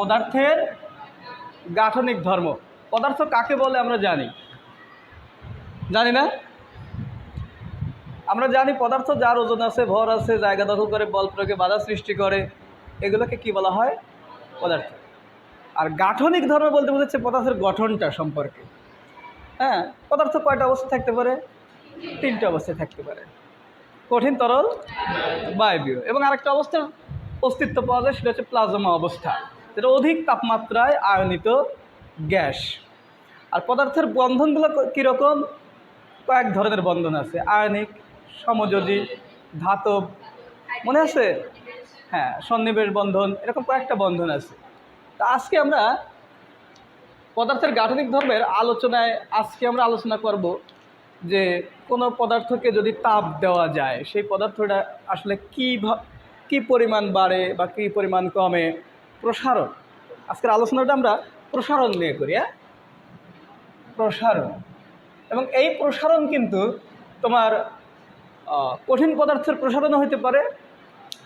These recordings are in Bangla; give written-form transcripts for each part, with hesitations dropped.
পদার্থের গাঠনিক ধর্ম। পদার্থ কাকে বলে আমরা জানি না? আমরা জানি পদার্থ যার ওজন আছে, ভর আছে, জায়গা দখল করে, বল প্রয়োগে বাধা সৃষ্টি করে, এগুলোকে কি বলা হয়? পদার্থ। আর গাঠনিক ধর্ম বলতে বোঝাচ্ছে পদার্থের গঠনটা সম্পর্কে। হ্যাঁ, পদার্থ কয়টা অবস্থা থাকতে পারে? 3টে অবস্থায় থাকতে পারে: কঠিন, তরল, বায়বীয়। এবং আরেকটা অবস্থার অস্তিত্ব পাওয়া যায়, সেটা হচ্ছে প্লাজমা অবস্থা, যেটা অধিক তাপমাত্রায় আয়নিত গ্যাস। আর পদার্থের বন্ধনগুলো কীরকম? কয়েক ধরনের বন্ধন আছে: আয়নিক, সমযোজী, ধাতব, মনে আছে? হ্যাঁ, সন্নিবেশ বন্ধন, এরকম কয়েকটা বন্ধন আছে। তা আজকে আমরা পদার্থের গাঠনিক ধর্মের আলোচনায় আলোচনা করব যে কোনো পদার্থকে যদি তাপ দেওয়া যায়, সেই পদার্থটা আসলে কী পরিমাণ বাড়ে বা কী পরিমাণ কমে। প্রসারণ, আজকের আলোচনাটা আমরা প্রসারণ নিয়ে করি। হ্যাঁ, প্রসারণ। এবং এই প্রসারণ কিন্তু তোমার কঠিন পদার্থের প্রসারণও হতে পারে,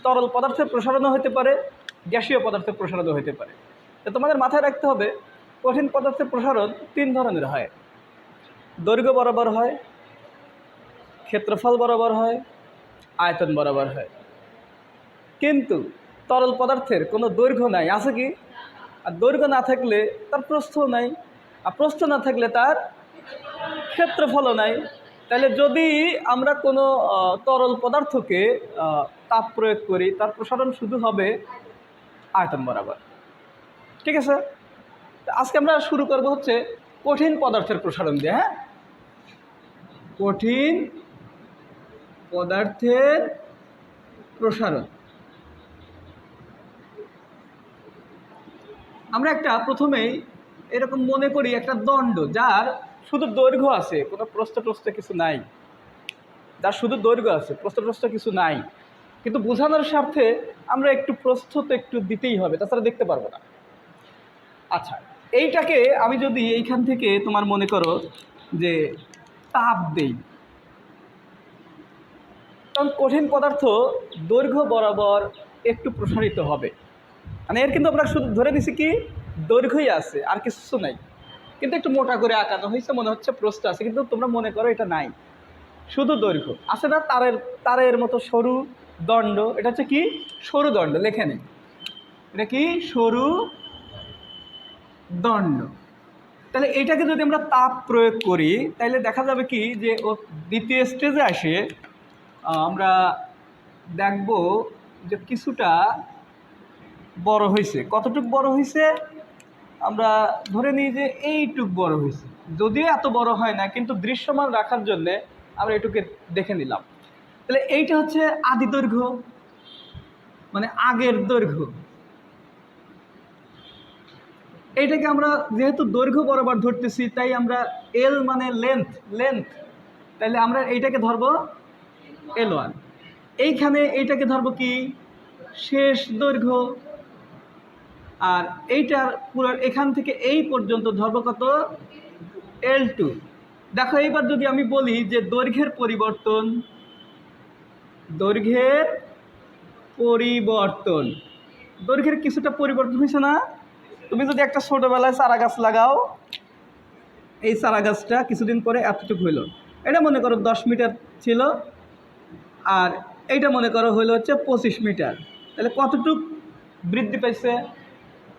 তরল পদার্থের প্রসারণও হতে পারে, গ্যাসীয় পদার্থের প্রসারণও হতে পারে। তো তোমাদের মাথায় রাখতে হবে, কঠিন পদার্থের প্রসারণ 3 ধরনের হয়: দৈর্ঘ্য বরাবর হয়, ক্ষেত্রফল বরাবর হয়, আয়তন বরাবর হয়। কিন্তু তরল পদার্থের কোনো দৈর্ঘ্য নাই, আছে কি? আর দৈর্ঘ্য না থাকলে তার প্রস্থও নাই, আর প্রস্থ না থাকলে তার ক্ষেত্রফলও নাই। তাহলে যদি আমরা কোনো তরল পদার্থকে তাপ প্রয়োগ করি, তার প্রসারণ শুধু হবে আয়তন বরাবর। ঠিক আছে? আজকে আমরা শুরু করব হচ্ছে কঠিন পদার্থের প্রসারণ দিয়ে। হ্যাঁ, কঠিন পদার্থের প্রসারণ। আমরা প্রথমেই এরকম মনে করি একটা দণ্ড, যার শুধু দৈর্ঘ্য আছে, কোনো প্রস্থ কিছু নাই, যার শুধু দৈর্ঘ্য আছে, প্রস্থ কিছু নাই। কিন্তু বোঝানোর স্বার্থে আমরা একটু প্রস্থ তো একটু দিতেই হবে, তাছাড়া দেখতে পারবো না। আচ্ছা, এইটাকে আমি যদি এইখান থেকে তোমার মনে করো যে তাপ দেই, কারণ কঠিন পদার্থ দৈর্ঘ্য বরাবর একটু প্রসারিত হবে। মানে এর কিন্তু আমরা শুধু ধরে নিছি কি দৈর্ঘ্যই আছে, আর কিছু নাই। কিন্তু একটু মোটা করে আঁকানো হয়েছে, মনে হচ্ছে প্রস্থ আছে, কিন্তু তোমরা মনে করো এটা নাই, শুধু দৈর্ঘ্য আছে। না, তারের মতো সরু দণ্ড, এটা হচ্ছে কি সরু দণ্ড, লেখে নেই। এটা কি সরু দণ্ড। তাহলে এটাকে যদি আমরা তাপ প্রয়োগ করি, তাহলে দেখা যাবে কি যে ও দ্বিতীয় স্টেজে আসে আমরা দেখব যে কিছুটা বড় হয়েছে। কতটুক বড় হয়েছে? আমরা ধরে নিই যে এইটুক বড় হয়েছে, যদিও এত বড় হয় না, কিন্তু দৃশ্যমান রাখার জন্যে আমরা এটুকে দেখে নিলাম। তাহলে এইটা হচ্ছে আদি দৈর্ঘ্য, মানে আগের দৈর্ঘ্য। এইটাকে আমরা যেহেতু দৈর্ঘ্য বরাবর ধরতেছি, তাই আমরা এল মানে লেন্থ, তাহলে আমরা এইটাকে ধরবো L1। এইখানে এইটাকে ধরবো কি শেষ দৈর্ঘ্য, আর এইটার পুরো এখান থেকে এই পর্যন্ত ধরবো কত? L2। দেখো, এইবার যদি আমি বলি যে দৈর্ঘ্যের পরিবর্তন, দৈর্ঘ্যের কিছুটা পরিবর্তন হয়েছে না? তুমি যদি একটা ছোটোবেলায় চারা গাছ লাগাও, এই চারা গাছটা কিছুদিন পরে এতটুকু হইল। এটা মনে করো 10 মিটার ছিল, আর এইটা মনে করো হইলো হচ্ছে 25 মিটার। তাহলে কতটুক বৃদ্ধি পাইছে?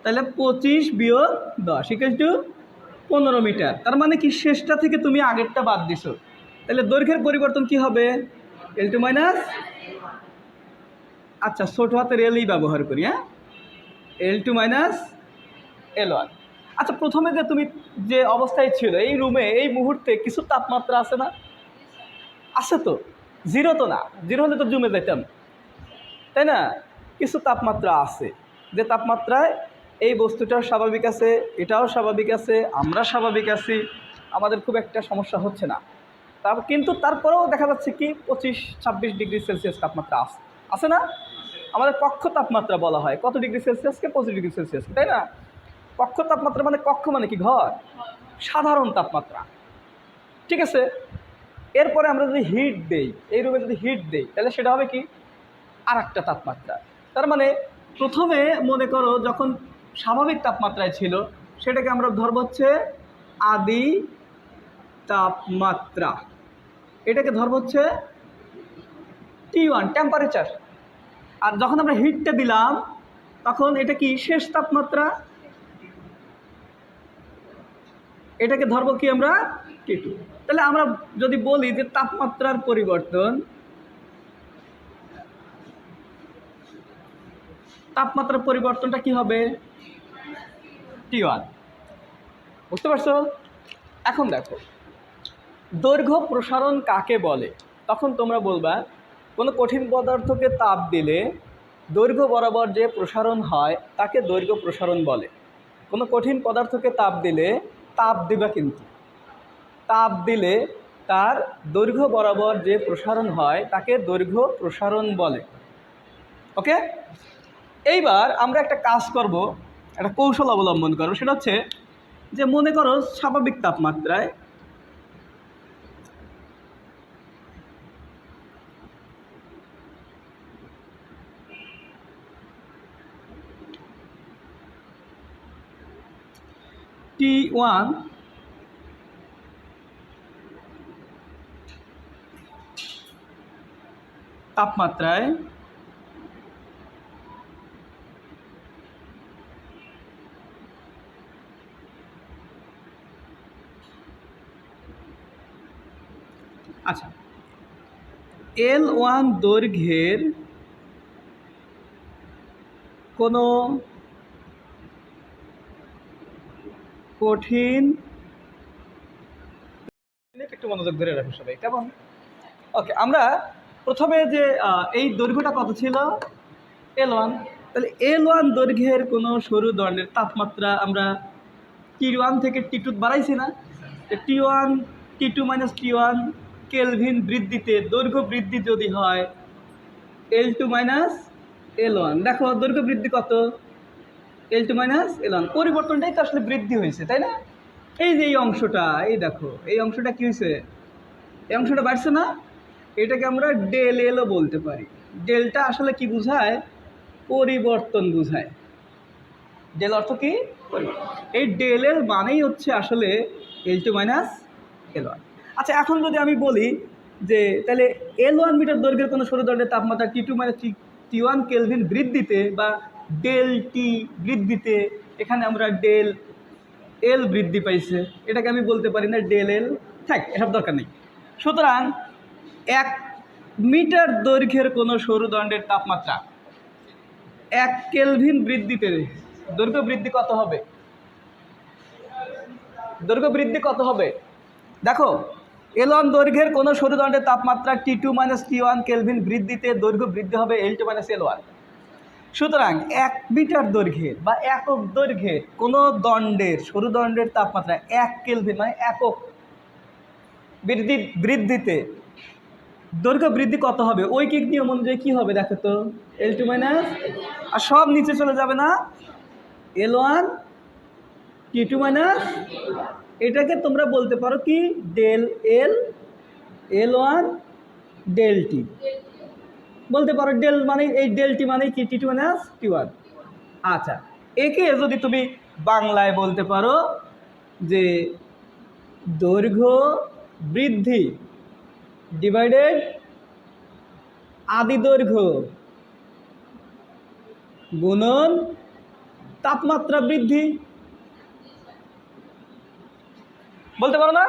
তাহলে 25 বিয়োগ 10 = 15 মিটার। তার মানে কি শেষটা থেকে তুমি আগেরটা বাদ দিছো। তাহলে দৈর্ঘ্যের পরিবর্তন কি হবে? L2 মাইনাস, আচ্ছা ছোট হাতের এলই ব্যবহার করি। হ্যাঁ, L2 মাইনাস L1। আচ্ছা, প্রথমে যে তুমি যে অবস্থায় ছিল, এই রুমে এই মুহূর্তে কিছু তাপমাত্রা আছে না? আছে তো, জিরো তো না, জিরো হলে তো জমে যেতাম, তাই না? কিছু তাপমাত্রা আছে, যে তাপমাত্রায় এই বস্তুটাও স্বাভাবিক আছে, এটাও স্বাভাবিক আছে, আমরা স্বাভাবিক আছি, আমাদের খুব একটা সমস্যা হচ্ছে না। কিন্তু তারপরেও দেখা যাচ্ছে কি 25-26 ডিগ্রি সেলসিয়াস তাপমাত্রা আছে না? আমাদের কক্ষ তাপমাত্রা বলা হয় কত ডিগ্রি সেলসিয়াসকে? 25 ডিগ্রি সেলসিয়াসকে, তাই না? কক্ষ তাপমাত্রা মানে কক্ষ মানে কি ঘর, সাধারণ তাপমাত্রা। ঠিক আছে, এরপরে আমরা যদি হিট দেই, এই রুমে যদি হিট দেই, তাহলে সেটা হবে কি আর একটা তাপমাত্রা। তার মানে প্রথমে মনে করো যখন স্বাভাবিক তাপমাত্রায় ছিল সেটাকে আমরা ধরব হচ্ছে আদি তাপমাত্রা, এটাকে ধরব হচ্ছে T1 টেম্পারেচার। আর যখন আমরা হিটটা দিলাম তখন এটা কি শেষ তাপমাত্রা, এটাকে ধরব কি আমরা T2। তাহলে আমরা যদি বলি যে তাপমাত্রার পরিবর্তন, তাপমাত্রার পরিবর্তনটা কি হবে T1, বুঝতে পারছো? এখন দেখো দৈর্ঘ্য প্রসারণ কাকে বলে। তখন তোমরা বলবা কোনো কঠিন পদার্থকে তাপ দিলে দৈর্ঘ্য বরাবর যে প্রসারণ হয় তাকে দৈর্ঘ্য প্রসারণ বলে। কোনো কঠিন পদার্থকে তাপ দিলে, তাপ দিবা কিন্তু, তাপ দিলে তার দৈর্ঘ্য বরাবর যে প্রসারণ হয় তাকে দৈর্ঘ্য প্রসারণ বলে। ওকে, এইবার আমরা একটা কাজ করব, একটা কৌশল অবলম্বন করব, সেটা হচ্ছে যে মনে করো স্বাভাবিক তাপমাত্রায় T1 তাপমাত্রায় আচ্ছা L1 দৈর্ঘ্যের কোনো কঠিন, একটু মনোযোগ ধরে রাখো সবাই, কেমন? ওকে, আমরা প্রথমে যে এই দৈর্ঘ্যটা কত ছিল L1, তাহলে L1 দৈর্ঘ্যের কোনো সরু দণ্ডের তাপমাত্রা আমরা T1 থেকে T2 বাড়াইছি না? T1 T2 minus T1 kelvin বৃদ্ধিতে দৈর্ঘ্য বৃদ্ধি যদি হয় L2 মাইনাস L1, দেখো দৈর্ঘ্য বৃদ্ধি কত L2 মাইনাস L1, পরিবর্তনটাই তো আসলে বৃদ্ধি হয়েছে, তাই না? এই যে এই অংশটা, এই দেখো এই অংশটা কী হয়েছে, এই অংশটা বাড়ছে না? এটাকে আমরা ডেল এলও বলতে পারি। ডেলটা আসলে কি বোঝায়? পরিবর্তন বোঝায়। ডেল অর্থ কি? এই ডেল এল মানেই হচ্ছে আসলে L2 মাইনাস L1। আচ্ছা, এখন যদি আমি বলি যে তাহলে L1 মিটার দৈর্ঘ্যের কোনো সরু দণ্ডের তাপমাত্রা T2 মাইনাস T1 কেলভিন বৃদ্ধিতে বা ডেল টি বৃদ্ধিতে, এখানে আমরা ডেল এল বৃদ্ধি পাইছে, এটাকে আমি বলতে পারি না ডেল এল, থাক, এসব দরকার নেই। সুতরাং 1 মিটার দৈর্ঘ্যের কোনো সরু দণ্ডের তাপমাত্রা 1 কেলভিন বৃদ্ধিতে দৈর্ঘ্য বৃদ্ধি কত হবে? দৈর্ঘ্য বৃদ্ধি কত হবে? দেখো L1 দৈর্ঘ্যের কোনো সরু দণ্ডের তাপমাত্রা T2 মাইনাস T1 কেলভিন বৃদ্ধিতে দৈর্ঘ্য বৃদ্ধি হবে L2 মাইনাস L1। সুতরাং 1 মিটার দৈর্ঘ্যের বা একক দৈর্ঘ্যের কোনো দণ্ডের সরু দণ্ডের তাপমাত্রা 1 কেলভিন মানে একক বৃদ্ধিতে দৈর্ঘ্য বৃদ্ধি কত হবে? ঐকিক নিয়ম অনুযায়ী কী হবে দেখো তো? L2 মাইনাস, আর সব নিচে চলে যাবে না, L1 T2 মাইনাস, এটাকে তোমরা বলতে পারো কি ডেল এল, L1 ডেল টি বলতে পারো। ডেল মানে এই ডেল টি মানে কি T2 মাইনাস T1। আচ্ছা, একে যদি তুমি বাংলায় বলতে পারো যে দৈর্ঘ্য বৃদ্ধি ডিভাইডেড আদি দৈর্ঘ্য গুণন তাপমাত্রা বৃদ্ধি, বলতে পারো না?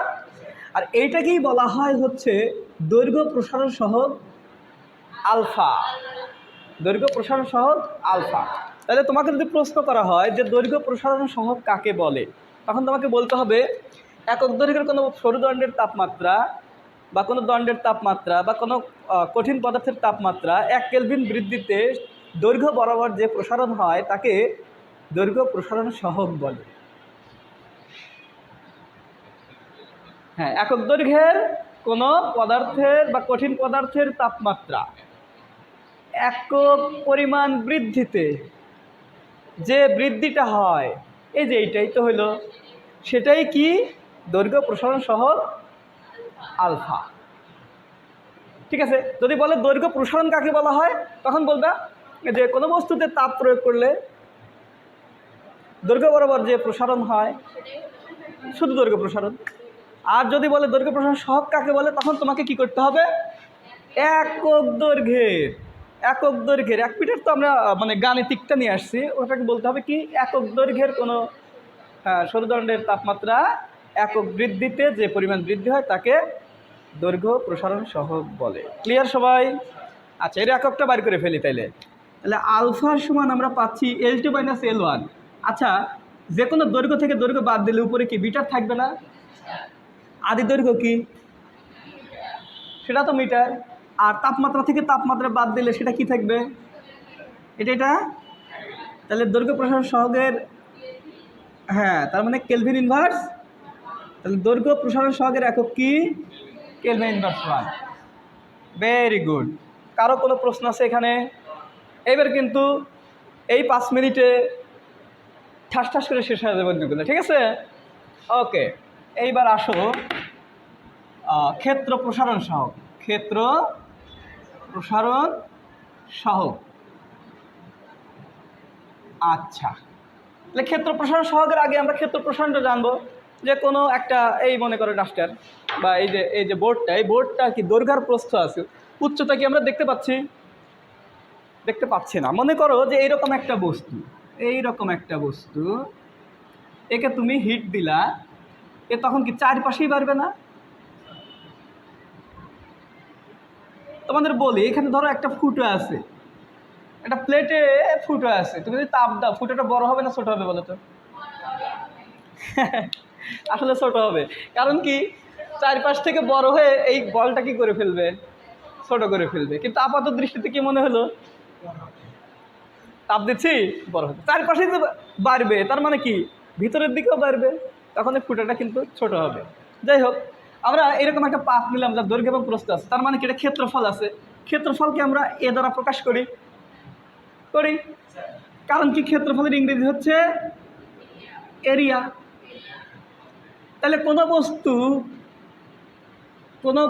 আর এইটাকেই বলা হয় হচ্ছে দৈর্ঘ্য প্রসারণ সহগ আলফা। দৈর্ঘ্য প্রসারণ সহগ আলফা। তাহলে তোমাকে যদি প্রশ্ন করা হয় যে দৈর্ঘ্য প্রসারণ সহগ কাকে বলে, তখন তোমাকে বলতে হবে একক দৈর্ঘ্যের কোনো সরু দণ্ডের তাপমাত্রা বা কোনো দণ্ডের তাপমাত্রা বা কোনো কঠিন পদার্থের তাপমাত্রা 1 কেলভিন বৃদ্ধিতে দৈর্ঘ্য বরাবর যে প্রসারণ হয় তাকে দৈর্ঘ্য প্রসারণ সহগ বলে। হ্যাঁ, একক দৈর্ঘ্যের কোনো পদার্থের বা কঠিন পদার্থের তাপমাত্রা একক পরিমাণ বৃদ্ধিতে যে বৃদ্ধিটা হয়, এই যে এইটাই তো হইল, সেটাই কি দৈর্ঘ্য প্রসারণ সহগ আলফা। ঠিক আছে, যদি বলে দৈর্ঘ্য প্রসারণ কাকে বলা হয়, তখন বলবা যে কোনো বস্তুতে তাপ প্রয়োগ করলে দৈর্ঘ্য বরাবর যে প্রসারণ হয় শুধু দৈর্ঘ্য প্রসারণ। আর যদি বলে দৈর্ঘ্য প্রসারণ সহগ কাকে বলে, তখন তোমাকে কি করতে হবে, একক দৈর্ঘ্যের 1 মিটার তো আমরা মানে গাণিতিকটা নিয়ে আসছি, ওটাকে বলতে হবে কি একক দৈর্ঘ্যের কোনো সরুদণ্ডের তাপমাত্রা একক বৃদ্ধিতে যে পরিমাণ বৃদ্ধি হয় তাকে দৈর্ঘ্য প্রসারণ সহগ বলে। ক্লিয়ার সবাই? আচ্ছা, এর এককটা বাইর করে ফেলি তাহলে আলফার সমান আমরা পাচ্ছি L2 - L1। আচ্ছা, যে কোনো দৈর্ঘ্য থেকে দৈর্ঘ্য বাদ দিলে উপরে কি মিটার থাকবে না? আদি দৈর্ঘ্য কি, সেটা তো মিটার। আর তাপমাত্রা থেকে তাপমাত্রা বাদ দিলে সেটা কি থাকবে, এটা। তাহলে দৈর্ঘ্য প্রসারণ সহগের তার মানে কেলভিন ইনভার্স। তাহলে দৈর্ঘ্য প্রসারণ সহগের একক কি, কেলভিন ইনভার্স 1। Very good. কারো কোনো প্রশ্ন আছে এখানে? এবার কিন্তু এই 5 মিনিটে ঠাস ঠাস করে শেষ হয়ে যাবে অন্যগুলো, ঠিক আছে? ওকে, এইবার আসো ক্ষেত্র প্রসারণ সহগ। ক্ষেত্র প্রসারণ সহগ। আচ্ছা, তাহলে ক্ষেত্র প্রসারণ সহগের আগে আমরা ক্ষেত্র প্রসারণটা জানবো। যে কোনো একটা এই মনে করো ডাস্টার বা এই যে বোর্ডটা, এই বোর্ডটা কি দৈর্ঘ্য প্রস্থ আছে, উচ্চতা কি আমরা দেখতে পাচ্ছি না। মনে করো যে এইরকম একটা বস্তু, একে তুমি হিট দিলা, এ তখন কি চারপাশেই বাড়বে না? তোমাদের বলি, এখানে ধরো একটা ফুটো আছে, একটা প্লেটে ফুটো আছে, তুমি যদি তাপ দাও ফুটোটা বড় হবে না ছোট হবে বলো তো? আসলে ছোট হবে। কারণ কি, চারপাশ থেকে বড় হয়ে এই বলটা কি করে ফেলবে, ছোট করে ফেলবে। কিন্তু আপাত দৃষ্টিতে কি মনে হলো, তাপ দিচ্ছি বড় হবে, চারপাশেই তো বাড়বে, তার মানে কি ভিতরের দিকেও বাড়বে, তখন এই ফুটোটা কিন্তু ছোট হবে। যাই হোক, আমরা এরকম একটা পাত নিলাম যার দৈর্ঘ্য এবং প্রস্থ আছে, তার মানে কি এটা ক্ষেত্রফল আছে। ক্ষেত্রফলকে আমরা এ দ্বারা প্রকাশ করি। কারণ কি, ক্ষেত্রফলের ইংরেজি হচ্ছে এরিয়া। তাহলে কোনো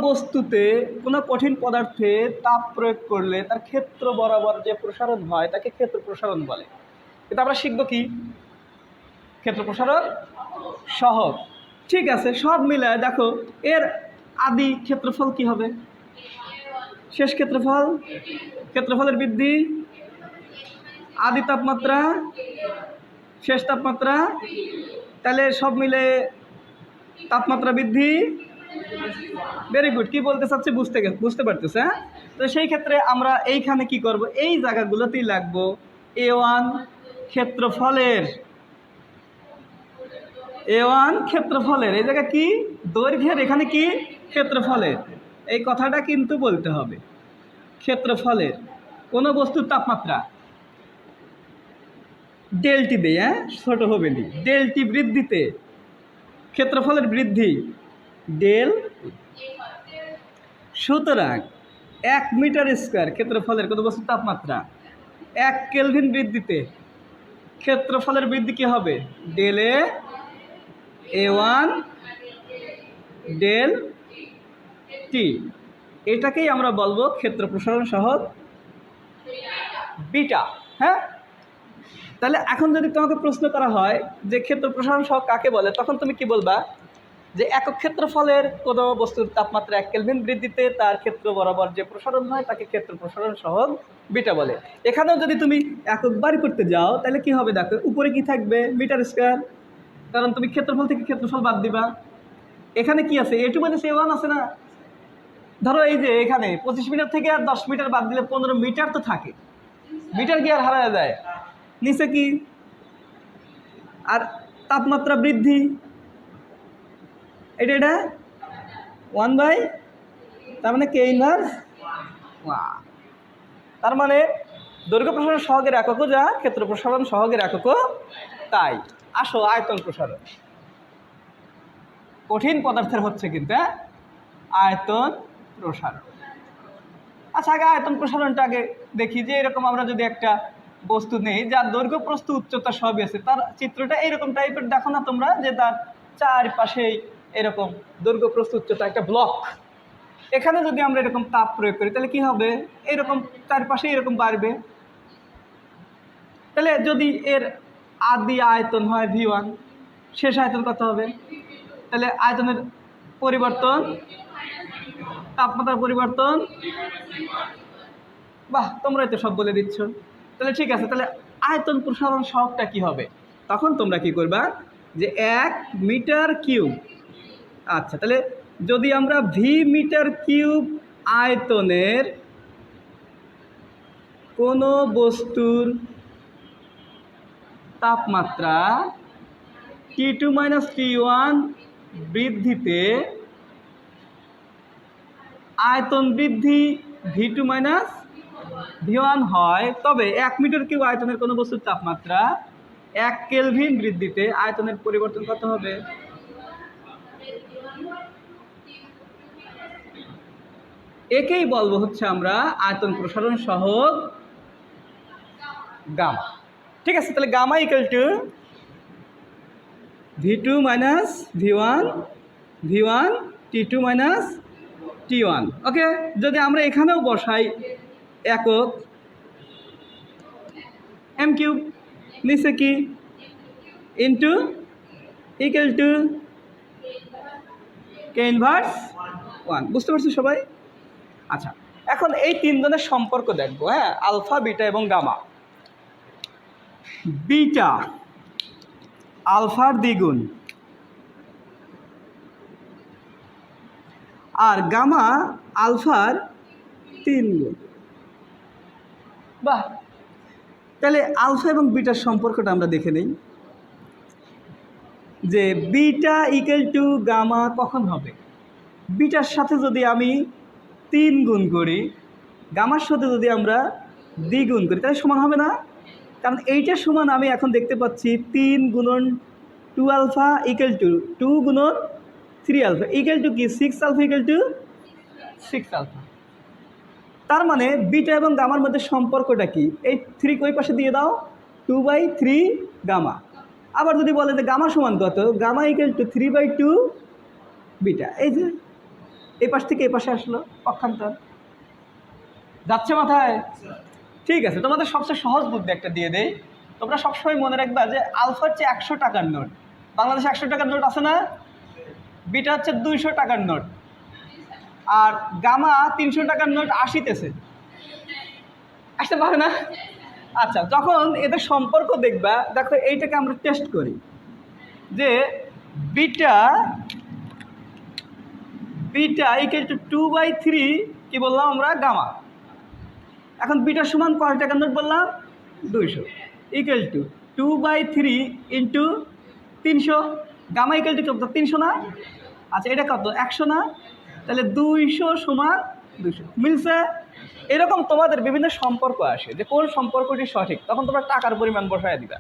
বস্তুতে কোনো কঠিন পদার্থে তাপ প্রয়োগ করলে তার ক্ষেত্র বরাবর যে প্রসারণ হয় তাকে ক্ষেত্র প্রসারণ বলে। কিন্তু আমরা শিখব কি, ক্ষেত্র প্রসারণ সহগ। ঠিক আছে, সব মিলায় দেখো এর আদি ক্ষেত্রফল কি হবে, শেষ ক্ষেত্রফলের বৃদ্ধি, আদি তাপমাত্রা, শেষ তাপমাত্রা, তাহলে সব মিলে তাপমাত্রা বৃদ্ধি। Very good. কি বলতে চাচ্ছি বুঝতে পারতেছে? হ্যাঁ, তো সেই ক্ষেত্রে আমরা এইখানে কি করব, এই জায়গাগুলোতেই লাগবো A1 ক্ষেত্রফলের, এই জায়গা কি দৈর্ঘ্যের, এখানে কি ক্ষেত্রফলের, এই কথাটা কিন্তু বলতে হবে। ক্ষেত্রফলের কোনো বস্তুর তাপমাত্রা ডেলটি দেয়, ছোট হবে নি, ডেলটি বৃদ্ধিতে ক্ষেত্রফলের বৃদ্ধি ডেল। সুতরাং 1 মিটার স্কোয়ার ক্ষেত্রফলের কোনো বস্তুর তাপমাত্রা 1 কেলভিন বৃদ্ধিতে ক্ষেত্রফলের বৃদ্ধি কি হবে, ডেল A1 ডেল টি। এটাকেই আমরা বলবো ক্ষেত্র প্রসারণ সহগ বিটা। হ্যাঁ, তাহলে এখন যদি তোমাকে প্রশ্ন করা হয় যে ক্ষেত্র প্রসারণ সহগ কাকে বলে, তখন তুমি কি বলবা, যে একক ক্ষেত্রফলের কোনো বস্তুর তাপমাত্রা 1 কেলভিন বৃদ্ধিতে তার ক্ষেত্র বরাবর যে প্রসারণ হয় তাকে ক্ষেত্র প্রসারণ সহগ বিটা বলে। এখানেও যদি তুমি একক বার করতে যাও তাহলে কি হবে, দেখো উপরে কি থাকবে, মিটার স্কোয়ার, কারণ তুমি ক্ষেত্রফল থেকে ক্ষেত্রফল বাদ দিবা। এখানে কি আছে, A2 - A1 আছে না। ধরো এই যে এখানে 25 মিটার থেকে আর 10 মিটার বাদ দিলে 15 মিটার তো থাকে, মিটার কি আর হারা যায়? নিচে কি, আর তাপমাত্রা বৃদ্ধি, এটা 1/, তার মানে K ইনভার্স 1। তার মানে দৈর্ঘ্য প্রসারণ সহগের এককও যা, ক্ষেত্র প্রসারণ সহগের এককও তাই। আসো আয়তন প্রসারণ, কঠিন পদার্থের হচ্ছে কিন্তু আয়তন প্রসারণ। আচ্ছা, আগে আয়তন প্রসারণটা আগে দেখি। যে এরকম আমরা যদি একটা বস্তু নেই যার দৈর্ঘ্য প্রস্থ উচ্চতা সবই আছে, তার চিত্রটা এরকম টাইপের দেখো না তোমরা, যে তার চারপাশেই এরকম দৈর্ঘ্য প্রস্থ উচ্চতা একটা ব্লক। এখানে যদি আমরা এরকম তাপ প্রয়োগ করি তাহলে কি হবে, এরকম চারপাশে এরকম বাড়বে। তাহলে যদি এর আদি আয়তন হয় V1, শেষ আয়তন কত হবে? তাহলে আয়তনের পরিবর্তন, তাপমাত্রার পরিবর্তন, বাহ তোমরাই তো সব বলে দিচ্ছ। তাহলে ঠিক আছে, তাহলে আয়তন প্রসারণ সহগটা কি হবে? তখন তোমরা কি করবা যে 1 মিটার কিউব। আচ্ছা, তাহলে যদি আমরা ভি মিটার কিউব আয়তনের কোনো বস্তুর তাপমাত্রা T2 - T1 বৃদ্ধিতে আয়তন বৃদ্ধি V2 - V1 হয়, তবে 1 মিটার কিউব আয়তনের কোনো বস্তুর তাপমাত্রা 1 কেলভিন বৃদ্ধিতে আয়তনের পরিবর্তন কত হবে? একেই বলবো হচ্ছে আমরা আয়তন প্রসারণ সহগ গামা। ঠিক আছে, তাহলে gamma equal two V2 - V1, V1 T2 - T1। ওকে, যদি আমরা এখানেও বসাই একক m কিউব, নিচে কি into equal to K inverse 1। বুঝতে পারছো সবাই? আচ্ছা, এখন এই তিনজনের সম্পর্ক দেখবো। হ্যাঁ, আলফা, বিটা এবং গামা। বিটা আলফার দ্বিগুণ আর গামা আলফার 3 গুণ। বাহ, তাহলে আলফা এবং বিটার সম্পর্কটা আমরা দেখে নেই যে বিটা ইকুয়াল টু গামা কখন হবে? বিটার সাথে যদি আমি 3 গুণ করি, গামার সাথে যদি আমরা দ্বিগুণ করি, তাহলে সমান হবে না? কারণ এইটার সমান আমি এখন দেখতে পাচ্ছি 3 গুণন 2 আলফা ইকুয়াল টু 2 গুণন 3 আলফা ইকুয়াল টু কি 6 আলফা ইকুয়াল টু 6 আলফা। তার মানে বিটা এবং গামার মধ্যে সম্পর্কটা কি? এই 3 ওই পাশে দিয়ে দাও, 2/3 গামা। আবার যদি বলে যে গামা সমান কত, গামা ইকুয়াল টু 3/2 বিটা। এই যে এই পাশ থেকে এই পাশে আসলো, পক্ষান্তর যাচ্ছে মাথায়? ঠিক আছে, তোমাদের সবচেয়ে সহজ বুদ্ধি একটা দিয়ে দেই। তোমরা সবসময় মনে রাখবা যে আলফা হচ্ছে 100 টাকার নোট, বাংলাদেশে 100 টাকার নোট আছে না? বিটা হচ্ছে 200 টাকার নোট, আর গামা 300 টাকার নোট আসতে পারে না? আচ্ছা, যখন এদের সম্পর্ক দেখবা, দেখো এইটাকে আমরা টেস্ট করি যে বিটা ইকুয়াল টু 2/3 কি বললাম আমরা? গামা। এখন বিটার সমান কয় টাকার নোট বললাম? 200 equal to 2/3 into 300। Gamma equal to কত? 300 না? আচ্ছা, এটা কত? 100 না? তাহলে 200 সমান 200। মিলছে? এরকম তোমাদের বিভিন্ন সম্পর্ক আসে যে কোন সম্পর্কটি সঠিক, তখন তোমরা টাকার পরিমাণ বসায় দিবা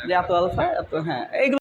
যে এত আলফা এত। হ্যাঁ, এইগুলো